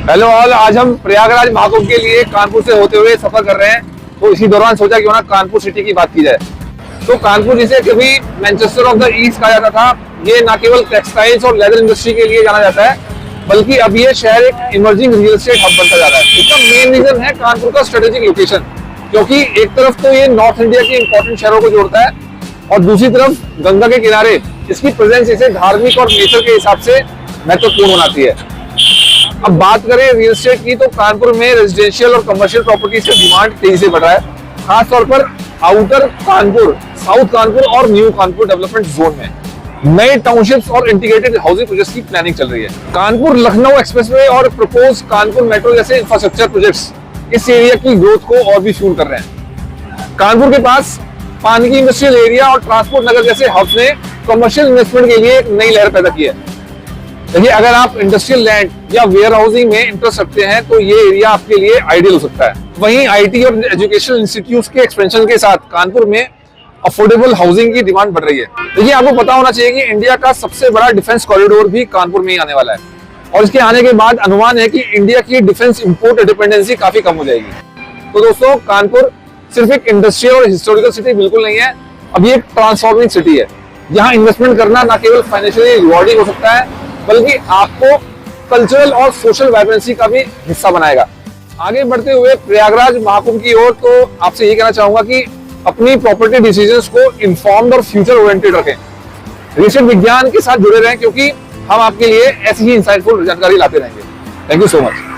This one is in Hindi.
हेलो ऑल, आज हम प्रयागराज महाकुंभ के लिए कानपुर से होते हुए सफर कर रहे हैं। तो इसी दौरान सोचा क्यों ना कानपुर सिटी की बात की जाए। तो कानपुर, जिसे कभी मैनचेस्टर ऑफ द ईस्ट कहा जाता था, ये न केवल टेक्सटाइल्स और लेदर इंडस्ट्री के लिए जाना जाता है, बल्कि अब ये शहर एक इमर्जिंग रियल एस्टेट हब बनता जा रहा है। इसका मेन रीजन है कानपुर का स्ट्रेटेजिक लोकेशन, क्योंकि एक तरफ तो ये नॉर्थ इंडिया के इंपॉर्टेंट शहरों को जोड़ता है और दूसरी तरफ गंगा के किनारे इसकी प्रेजेंस इसे धार्मिक और नेचर के हिसाब से महत्वपूर्ण बनाती है। अब बात करें रियल एस्टेट की, तो कानपुर में रेजिडेंशियल और कमर्शियल प्रॉपर्टीज का डिमांड तेजी से बढ़ रहा है, खासतौर पर आउटर कानपुर, साउथ कानपुर और न्यू कानपुर डेवलपमेंट जोन में नए टाउनशिप्स और इंटीग्रेटेड हाउसिंग प्रोजेक्ट्स की प्लानिंग चल रही है। कानपुर लखनऊ एक्सप्रेसवे और प्रपोज कानपुर मेट्रो जैसे इंफ्रास्ट्रक्चर प्रोजेक्ट्स इस एरिया की ग्रोथ को और भी फ्यूल कर रहे हैं। कानपुर के पास पानी इंडस्ट्रियल एरिया और ट्रांसपोर्ट नगर जैसे हब्स ने कमर्शियल इन्वेस्टमेंट के लिए एक नई लहर पैदा की है। देखिए, अगर आप इंडस्ट्रियल लैंड या वेयर हाउसिंग में इंटरेस्ट रखते हैं तो ये एरिया आपके लिए आइडियल हो सकता है। वहीं आईटी और एजुकेशनल इंस्टीट्यूट्स के एक्सपेंशन के साथ कानपुर में अफोर्डेबल हाउसिंग की डिमांड बढ़ रही है। देखिए, आपको पता होना चाहिए कि इंडिया का सबसे बड़ा डिफेंस कॉरिडोर भी कानपुर में ही आने वाला है और इसके आने के बाद अनुमान है कि इंडिया की डिफेंस इंपोर्ट डिपेंडेंसी काफी कम हो जाएगी। तो दोस्तों, कानपुर सिर्फ एक इंडस्ट्रियल और हिस्टोरिकल सिटी बिल्कुल नहीं है, अभी एक ट्रांसफॉर्मिंग सिटी है। यहाँ इन्वेस्टमेंट करना न केवल फाइनेंशियली रिवॉर्डिंग हो सकता है, बल्कि आपको कल्चरल और सोशल वाइब्रेंसी का भी हिस्सा बनाएगा। आगे बढ़ते हुए प्रयागराज महाकुंभ की ओर, तो आपसे ये कहना चाहूंगा कि अपनी प्रॉपर्टी डिसीजंस को इन्फॉर्म्ड और फ्यूचर ओरिएंटेड रखें। रियल एस्टेट विज्ञान के साथ जुड़े रहें, क्योंकि हम आपके लिए ऐसी ही इंसाइटफुल जानकारी लाते रहेंगे। Thank you so much.